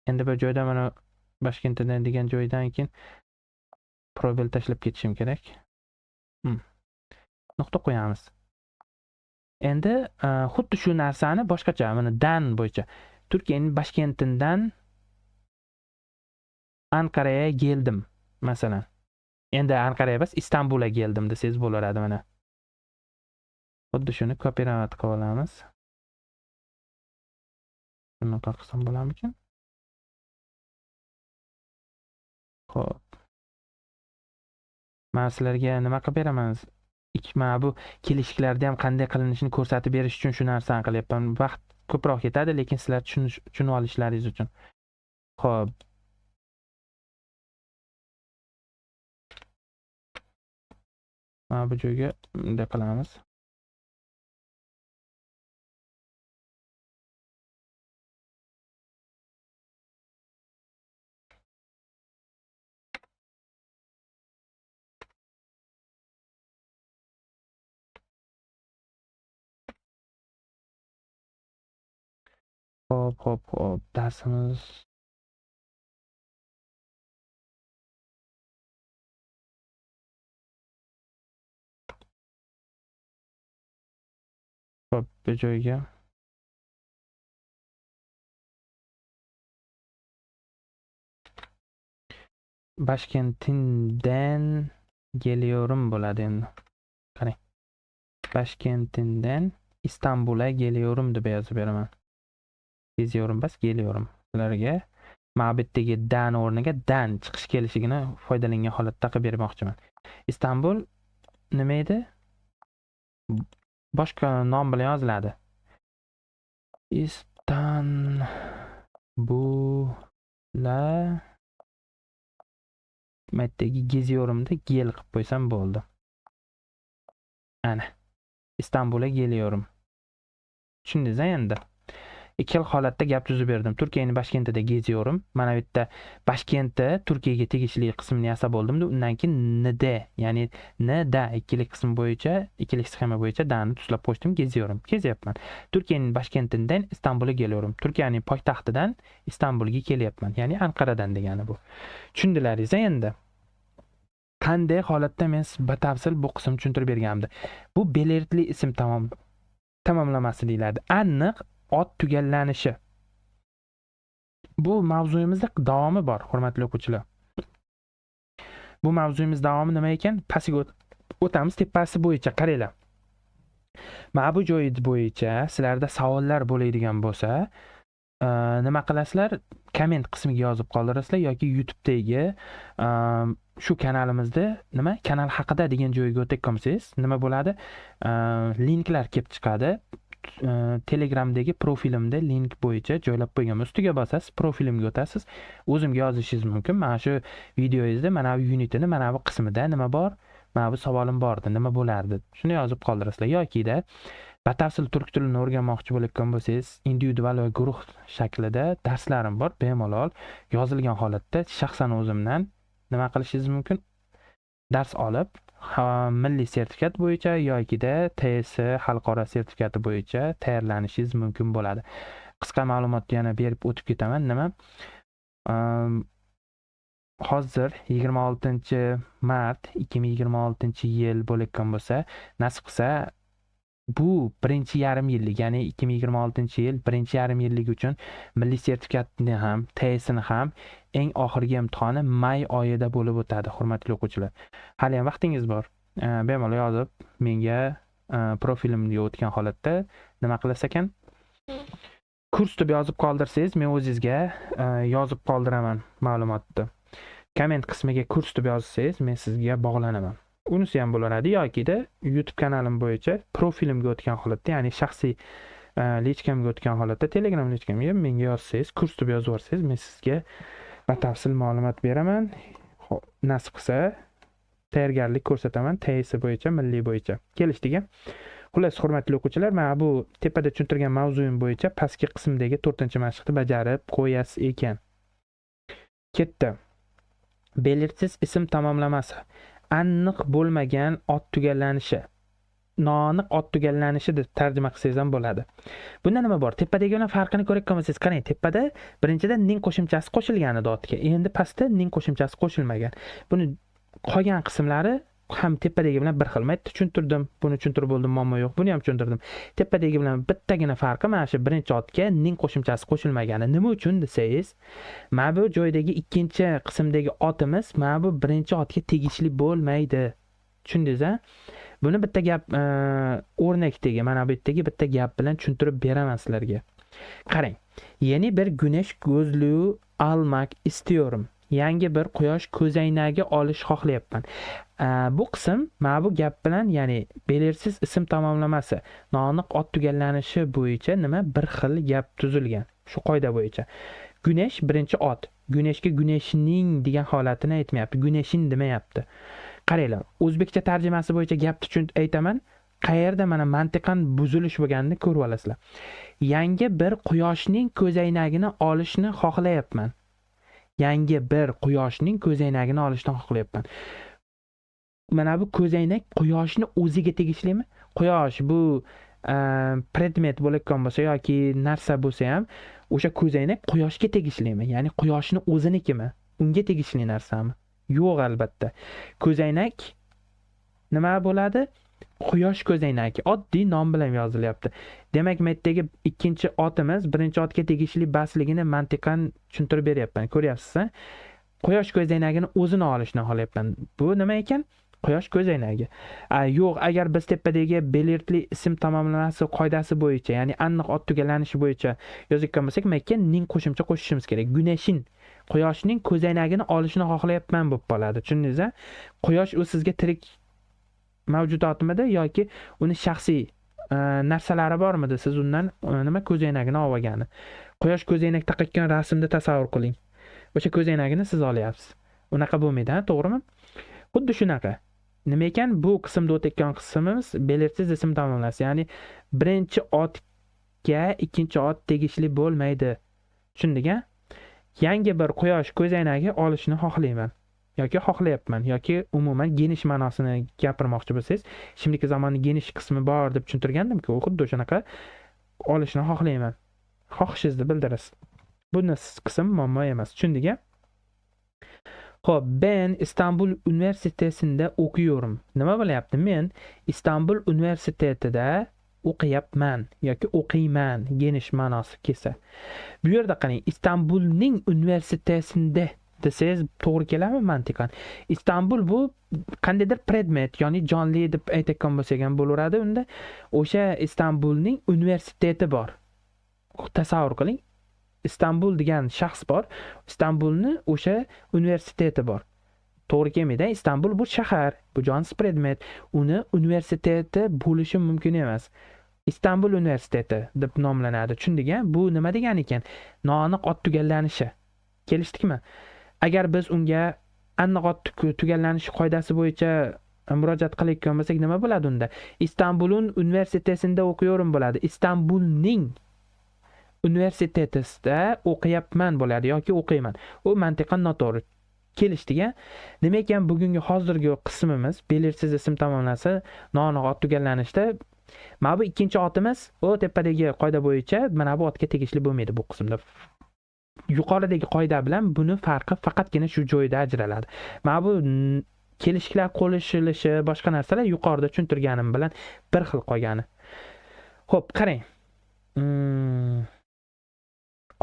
Endi bir joyda mana Bashkentdan degan joydan keyin probel tashlab ketishim kerak. Nuqta qo'yamiz. Endi xuddi shu narsani boshqacha, mana dan bo'yicha Turkiyaning Bashkentidan Anqaraga keldim, masalan. Endi Anqaraga emas, Istanbulga keldim desangiz bo'laveradi mana. Xuddi shuni kopirovat qilib olamiz. Bunaqa qilsam bo'larmikin? Xo'p. Men sizlarga nima qilib beraman? Mana bu kelishiklarda ham qanday qilinishini ko'rsatib berish uchun shu narsani qilyapman. Vaqt ko'proq ketadi, lekin sizlar tushunib olishlaringiz uchun. Xo'p. Mana bu joyga bunday qilamiz. Hop, darsimiz Xo'p, bu joyga Bashkentindan geliyorum bo'ladi endi. Qarang. Bashkentindan İstanbul'a geliyorum deb yozib beraman. Geziyorum bas, geliyorum. Sizlarga ma'bitdagi dan o'rniga dan chiqish kelishigini foydalangan holatda qilib bermoqchiman. İstanbul nima edi? Boshqa nom bilan yoziladi. İstanbul'a matdagi geziyorumda gel qilib qo'ysam bo'ldi. Ana. İstanbul'a geliyorum. Tushundingiz endi. Ikkala holatda gap tuzib berdim. Turkiyaning Bashkentida geziyorum. Mana bu yerda Bashkentda Turkiyaga tegishli qismini yasab oldimda, undan keyin nida, ya'ni nida ikkili qism bo'yicha, ikkili sxema bo'yicha dani tuslab qo'shdim, geziyorum. Kezyapman. Turkiyaning Bashkentidan İstanbul'a geliyorum. Turkiyaning poytaxtidan İstanbulga kelyapman. Ya'ni Anqaradan degani bu. Tushundilaringiz endi. Qanday holatda men batafsil bu qismni tushuntirib berganimda. Bu belirtili ism tamomlamasi deyiladi. Aniq ot tugallanishi. Bu mavzuyimizda davomi bor, hurmatli o'quvchilar. Bu mavzuyimiz davomi nima ekan? Pastiga o'tamiz, tepasi bo'yicha qaranglar. Mana bu joy bo'yicha sizlarda savollar bo'ladigan bo'lsa, nima qilasizlar? Komment qismiga yozib qoldirasizlar yoki YouTube'dagi shu kanalimizda nima kanal haqida degan joyga o'tib qolsangiz nima bo'ladi? Linklar kelib chiqadi. Telegramdagi profilimda link bo'yicha joylab qo'yganman. Ustiga bosasiz, profilimga o'tasiz. O'zimga yozishingiz mumkin. Mana shu videoyingizda mana bu unitini mana bu qismida nima bor? Mana bu savolim bor edi, nima bo'lardi? Shuni yozib qoldirasizlar yoki-da batafsil turk tilini o'rganmoqchi bo'layotgan bo'lsangiz, individual va guruh shaklida darslarim bor. Bemalol yozilgan holatda shaxsan o'zimdan nima qilishingiz mumkin? Dars olib, milliy sertifikat bo'yicha yoki-da TS xalqaro sertifikati bo'yicha tayyorlanishingiz mumkin bo'ladi. Qisqa ma'lumotni yana berib o'tib ketaman. Nima? Hozir 26-mart 2026-yil bo'layotgan bo'lsa, nasib qilsa bu birinchi yarim yillik, ya'ni 2026-yil birinchi yarim yillik uchun milliy sertifikatni ham, TS'ni ham eng oxirgi imtihoni may oyida bo'lib o'tadi, hurmatli o'quvchilar. Hali ham vaqtingiz bor. Bemalol yozib, menga profilimga o'tgan holatda nima qilasiz ekan? Kurs deb yozib qoldirsangiz, men o'zingizga yozib qoldiraman ma'lumotni. Komment qismiga kurs deb yozsangiz, men sizga bog'lanaman. Unisi ham bo'laradi yoki-da YouTube kanalim bo'yicha profilimga o'tgan holatda, ya'ni shaxsiy lichkamga o'tgan holatda Telegram lichkamga menga yozsangiz, kurs deb yozib yuborsangiz, men sizga batafsil ma'lumot beraman. Nasib qilsa tayyorgarlik ko'rsataman, TS bo'yicha, milliy bo'yicha. Kelishdikmi? Xullas, hurmatli o'quvchilar, mana bu tepada tushuntirgan mavzuyim bo'yicha pastki qismdagi 4-mashqni bajarib qo'yasiz ekan. Ketdi. Belirsiz ism tamomlamasi. Aniq bo'lmagan ot tugallanishi. Noaniq ot tugallanishi deb tarjima qilsangiz ham bo'ladi. Bunda nima bor? Tepadagi bilan farqini ko'rib olsangiz, qarang, tepada birinchidan ning qo'shimchasi qo'shilgan edi otga. Endi pastda ning qo'shimchasi qo'shilmagan. Buni qolgan qismlari ham tepadagi bilan bir xil. Men tushuntirdim, buni tushuntirib bo'ldim, muammo yo'q. Buni ham tushuntirdim. Tepadagi bilan bittagina farqi mana shu birinchi otga ning qo'shimchasi qo'shilmagani. Nima uchun desangiz, mana bu joydagi ikkinchi qismdagi otimiz mana bu birinchi otga tegishli bo'lmaydi. Tushundingiz-a? Buni bitta gap o'rnakdagi, mana bu yerdagi bitta gap bilan tushuntirib beraman sizlarga. Qarang. Yeni bir güneş gözlüğü almak istiyorum. Yangi bir quyosh ko'zoynagi olish xohlayapman. Bu qism mana bu gap bilan, ya'ni belirsiz ism tamomlamasi, noaniq ot tugallanishi bo'yicha nima bir xil gap tuzilgan. Shu qoida bo'yicha. Güneş birinchi ot. Güneşga güneşning degan holatini aytmayapti. Güneşin demayapti. Qaranglar, o'zbekcha tarjimasi bo'yicha gapni tushuntirib aytaman. Qayerda mana mantiqan buzilish bo'lganini ko'rib olasizlar. Yangi bir quyoshning ko'zoynagini olishni xohlayapman. Yangi bir quyoshning ko'zoynagini olishni xohlayapman. Mana bu ko'zoynak quyoshni o'ziga tegishlimi? Quyosh bu predmet bo'lgan bo'lsa yoki narsa bo'lsa ham, o'sha ko'zoynak quyoshga tegishlimi? Ya'ni quyoshni o'zinikimi? Unga tegishli narsami? Yo'q, albatta. Ko'zoynak nima bo'ladi? Quyosh ko'zoynagi oddiy nom bilan yozilyapti. Demak, men yerdagi ikkinchi otimiz birinchi otga tegishli emasligini mantiqan tushuntirib beryapman. Ko'ryapsiz-a? Quyosh ko'zoynagini o'zini olishni xohlayapman. Bu nima ekan? Quyosh ko'zoynagi. Yo'q, agar biz tepadagi belirtli ism tamomlanmasi qoidasi bo'yicha, ya'ni aniq ot tugallanishi bo'yicha yozayotgan bo'lsak, makka ning qo'shimcha qo'shishimiz kerak. Güneshin, quyoshning ko'zoynagini olishni xohlayapman bo'lib qoladi. Tushundingiz-a? Quyosh u sizga tirik mavjudotmidi yoki uni shaxsiy narsalari bormidi? Siz undan nima ko'zoynagini olgani? Quyosh ko'zoynak taqayotgan rasmni tasavvur qiling. O'sha ko'zoynagini siz olyapsiz. Unaqa bo'lmaydi, to'g'rimi? Xuddi shunaqa. Nima ekan bu qismda o'tayotgan qismimiz belirsiz ism tamomlasi, ya'ni birinchi otga ikkinchi ot tegishli bo'lmaydi. Tushundik-a? Yangi bir quyosh ko'zoynagi olishni xohlayman yoki xohlayapman yoki umuman genish ma'nosini gapirmoqchi bo'lsangiz, shimdiki zamonning genish qismi bor deb tushuntirgandim-ku, xuddi o'shanaqa olishni xohlayman. Xohishingizni bildirasiz. Buni qism muammo emas. Tushundik-a? Xo'p, ben Istanbul universitetida o'qiyyorum. Nima bo'lyapti? Men Istanbul universitetida o'qiyapman yoki o'qiyman genish ma'nosi kelsa. Bu yerda qarang, Istanbulning universitetida desangiz to'g'ri keladimi mantiqan? Istanbul bu qandaydir predmet, ya'ni jonli deb aytayotgan bo'lsak ham bo'laveradi. Unda o'sha Istanbulning universiteti bor. Tasavvur qiling. Istanbul degan shaxs bor, Istanbulni o'sha universiteti bor. To'g'ri kelmaydi. Istanbul bu shahar, bu jonsiz predmet, uni universiteti bo'lishi mumkin emas. Istanbul universiteti deb nomlanadi. Tushundingmi? Bu nima degani ekan? Noaniq ot tugallanishi. Kelishdikmi? Agar biz unga aniq ot tugallanishi qoidasi bo'yicha murojaat qilayotgan bo'lsak, nima bo'ladi unda? Istanbulun universitetida o'qiyyorum bo'ladi. Istanbulning universitetida o'qiyapman bo'ladi yoki o'qiyman. U mantiqan noto'g'ri. Kelishdik-a? Nima ekan bugungi hozirgi qismimiz belirsiz ism tamomlasi noaniq ot tugallanishda mana bu ikkinchi otimiz o tepadagi qoida bo'yicha mana bu otga tegishli bo'lmaydi bu qismda. Yuqoridagi qoida bilan buni farqi faqatgina shu joyda ajraladi. Mana bu kelishlar qo'shilishi boshqa narsalar yuqorida tushuntirganim bilan bir xil qolgani. Xo'p, qarang.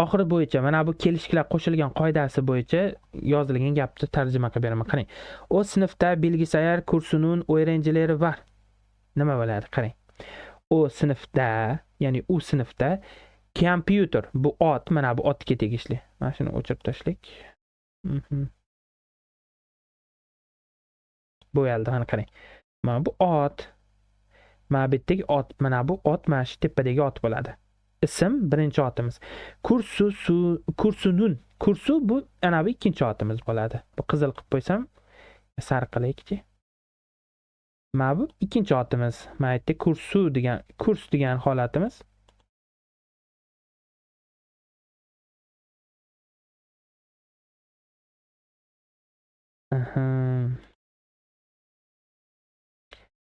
Oxiri bo'yicha mana bu kelishlar qo'shilgan qoidasi bo'yicha yozilgan gapni tarjima qilib beraman. Qarang. O sinfda bilgisayar kursining o'yinchilari bor. Nima bo'ladi? Qarang. O sinfda, ya'ni u sinfda kompyuter bu ot, mana bu otga tegishli. Mana shuni o'chirib tashlaylik. Bo'yaldi, mana qarang. Mana bu ot, mana bu yerdagi ot, mana bu ot mana shu tepadagi ot bo'ladi. Ism birinchi otimiz. Kursu bu ana bu ikkinchi otimiz bo'ladi. Bu qizil qilib qo'ysam, sariq qilaylikchi. Mana bu ikkinchi otimiz. Mana yerda kurs degan holatimiz.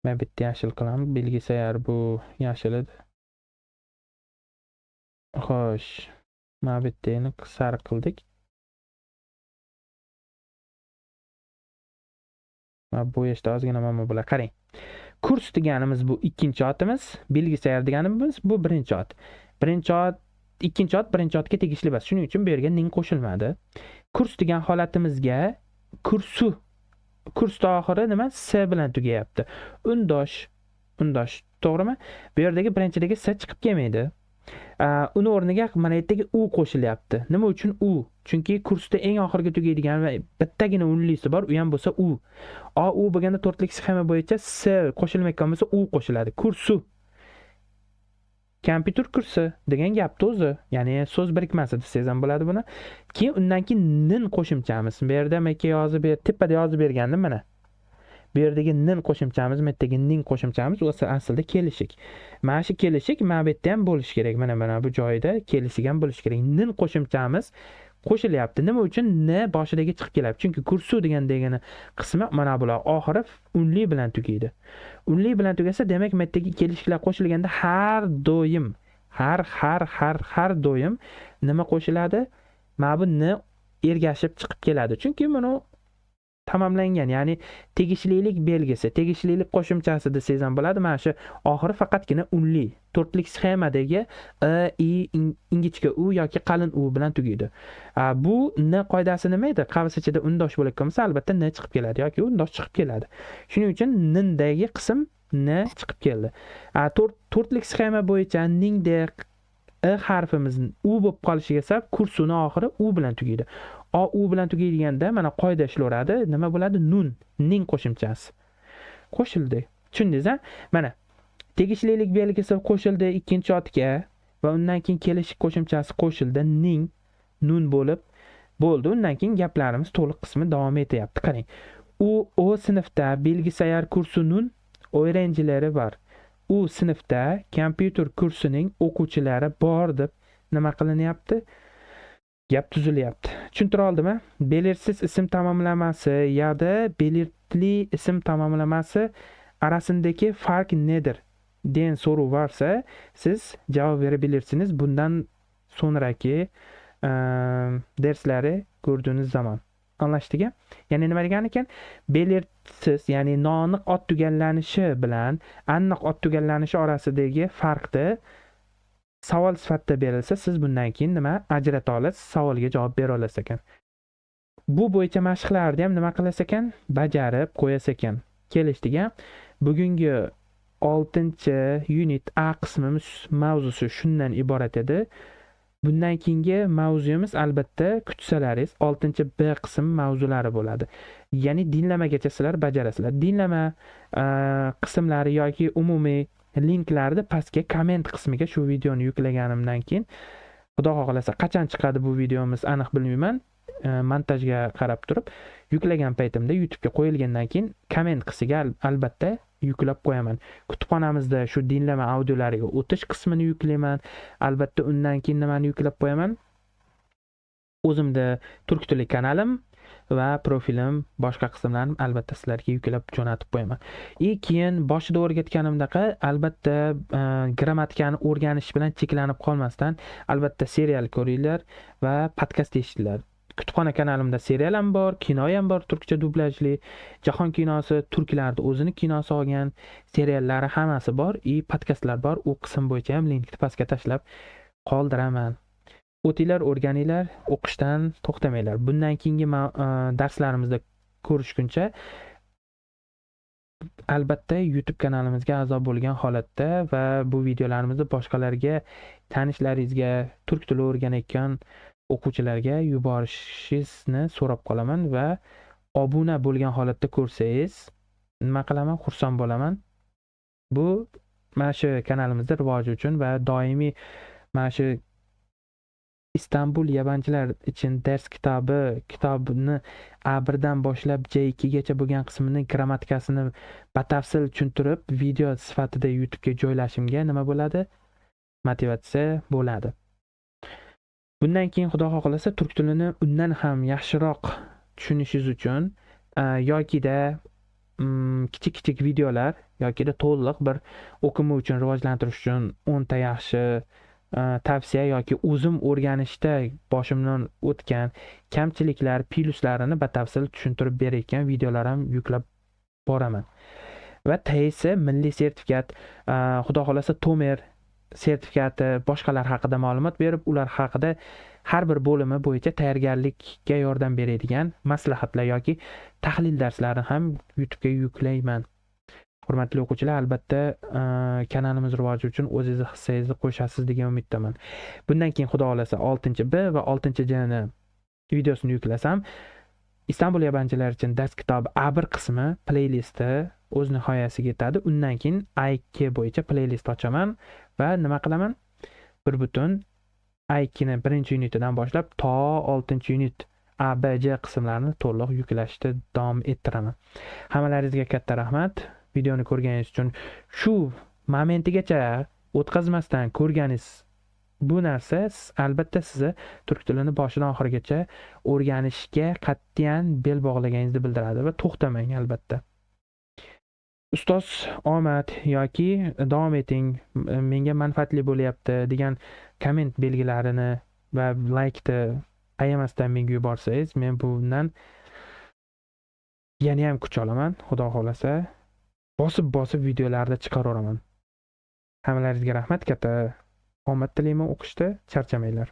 Men bitta yashil qilamiz. Bilgisayar bu yashil edi. Xo'sh, mana bu yerni sariq qildik. Mana bu yerda ozgina muammo bo'lar. Qarang. Kurs deganimiz bu ikkinchi otimiz, bilgisayar deganimiz bu birinchi ot. Birinchi ot, ikkinchi ot birinchi otga tegishli emas. Shuning uchun bu yerga ning qo'shilmadi. Kurs degan holatimizga kursda oxiri nima? S bilan tugayapti. Undosh, to'g'rimi? Bu yerdagi birinchidagi S chiqib kelmaydi. Uni o'rniga mana yerdagi u qo'shilyapti. Nima uchun u? Chunki kursda eng oxirgi tugaydigan va bittagina unlisi bor, u ham bo'lsa u. U bo'lganda to'rtlik sxema bo'yicha s qo'shilmayotgan bo'lsa u qo'shiladi. Kursu. Kompyuter kursi degan gapni o'zi, ya'ni so'z birikmasi desangiz ham bo'ladi buni. Keyin undan keyin nin qo'shimchamiz. Bu yerda menga yozib tepada yozib bergandim mana. Bu yerdagi nin qo'shimchamiz, bu yerdagi ning qo'shimchamiz o'zi aslida kelishik. Mana shu kelishik mana bu yerda ham bo'lish kerak. Mana bu joyda kelishik ham bo'lish kerak. Nin qo'shimchamiz qo'shilyapti. Nima uchun n boshidagi chiqib kelyapti? Chunki kursu degani qismi mana bular oxiri unli bilan tugaydi. Unli bilan tugasa, demak bu yerdagi kelishiklar qo'shilganda har doim nima qo'shiladi? Mana bu n ergashib chiqib keladi. Chunki buni tamomlangan, ya'ni tegishlilik belgisi, tegishlilik qo'shimchasi desangiz ham bo'ladi. Mana shu oxiri faqatgina unli, to'rtlik sxemadagi i ingichka u yoki qalin u bilan tugaydi. Bu n qoidasi nima edi? Qavs ichida undosh bo'layotgan bo'lsa, albatta n chiqib keladi yoki undosh chiqib keladi. Shuning uchun nindagi qism n chiqib keldi. To'rtlik sxema bo'yicha ningda harfimiz u bo'lib qolishiga sabab kursuni oxiri u bilan tugaydi. U bilan tugaydiganda mana qoida ishlaveradi. Nima bo'ladi? Nun, ning qo'shimchasi. Qo'shildi. Tushundingiz-a? Mana tegishlilik belgisi qo'shildi ikkinchi otga va undan keyin kelishik qo'shimchasi qo'shildi. Ning, nun bo'lib bo'ldi. Undan keyin gaplarimiz to'liq qismi davom etyapti. Qarang. O sinfda belgisayar kursi nun o'quvchilari bor. U sinfda kompyuter kursining o'quvchilari bor deb nima qilinyapti? Gap tuzilyapti. Tushuntira oldimmi? Belirsiz ism tamomlamasi yoki belirtili ism tamomlamasi arasindagi farq nedir degan so'rov bo'lsa, siz javob bera bilirsiniz bundan sonraki darslari ko'rdiğiniz zaman. Anlaştık? Ya'ni nima degan ekan? Belirsiz, ya'ni noaniq ot tugallanishi bilan aniq ot tugallanishi orasidagi farqni savol sifatida berilsa, siz bundan keyin nima ajrata olasiz, savolga javob bera olasiz ekan. Bu bo'yicha mashqlarni ham nima qilasiz ekan? Bajarib qo'yasiz ekan. Kelishdik. Bugungi 6-unit A qismimiz mavzusi shundan iborat edi. Bundan keyingi mavzuyimiz albatta kutsalaringiz 6-B qism mavzulari bo'ladi. Ya'ni dinlamagacha sizlar bajarasizlar. Dinlama qismlari yoki umumiy linklarni pastga komment qismiga shu videoni yuklaganimdan keyin, xudo xohlasa qachon chiqadi bu videomiz aniq bilmayman, montajga qarab turib yuklagan paytimda YouTube'ga qo'yilgandan keyin komment qismiga albatta yuklab qo'yaman. Kutubxonamizda shu dinlama audiolariga o'tish qismini yuklayman. Albatta undan keyin nimani yuklab qo'yaman? O'zimda turk tili kanalim va profilim, boshqa qismlarni albatta sizlarga yuklab jo'natib qo'yaman. Keyin boshida o'rgatganimdaqa albatta grammatikani o'rganish bilan cheklanib qolmasdan albatta serial ko'ringlar va podkast eshitinglar. Kutubxona kanalimda serial ham bor, kino ham bor, turkcha dublajli. Jahon kinosi, turklarning o'zini kinosi olgan seriallari hammasi bor, podkastlar bor. U qism bo'yicha ham linkni pastga tashlab qoldiraman. O'tinglar, o'rganinglar, o'qishdan to'xtamanglar. Bundan keyingi darslarimizda ko'rishguncha albatta YouTube kanalimizga a'zo bo'lgan holatda va bu videolarimizni boshqalarga, tanishlaringizga, turk tili o'rganayotgan o'quvchilarga yuborishingizni so'rab qolaman va obuna bo'lgan holatda ko'rsangiz nima qilaman? Xursand bo'laman. Bu mana shu kanalimizda rivoji uchun va doimiy mana shu Istanbul yabanchilar uchun dars kitobini A1 dan boshlab J2 gacha bo'lgan qismini grammatikasini batafsil tushuntirib video sifatida YouTube'ga joylashimga nima bo'ladi? Motivatsiya bo'ladi. Bundan keyin xudo xohlasa turk tilini undan ham yaxshiroq tushunishingiz uchun yokida kichik videolar yokida to'liq bir o'quv uchun rivojlantirish uchun 10 ta yaxshi tavsiya yoki o'zim o'rganishda boshimdan o'tgan kamchiliklar, plyuslarini batafsil tushuntirib berayotgan videolar ham yuklab boraman. Va TS milliy sertifikat, xudo xohlasa Tomer sertifikati, boshqalar haqida ma'lumot berib, ular haqida har bir bo'limi bo'yicha tayyorgarlikka yordam beradigan maslahatlar yoki tahlil darslarini ham YouTube'ga yuklayman. Hurmatli o'quvchilar, albatta kanalimiz rivoji uchun o'zingiz hissangizni qo'shasiz degan umiddaman. Bundan keyin xudo xolasa 6-B va 6-Jni videosini yuklasam, Istanbul yabanchilar uchun dars kitobi A1 qismi playlisti o'z nihoyasiga yetadi. Undan keyin A2 bo'yicha playlist ochaman va nima qilaman? Bir butun A2 ni 1-unitidan boshlab to 6-unit A, B, J qismlarini to'liq yuklashda davom ettiraman. Hammalaringizga katta rahmat. Videoni ko'rganingiz uchun, shu momentigacha o'tkazmasdan ko'rganingiz bu narsa albatta sizni turk tilini boshidan oxirigacha o'rganishga qat'iyan bel bog'laganingizni bildiradi va to'xtamang albatta. Ustoz omad yoki davom eting, menga manfaatli bo'lyapti degan komment belgilarini va laykni ayamasdan menga yuborsangiz, men bundan yana ham kuch olaman, xudo xohlasa. Bosib videolarni chiqaraveraman. Hammalaringizga rahmat katta. Omad tilayman o'qishda, charchamanglar.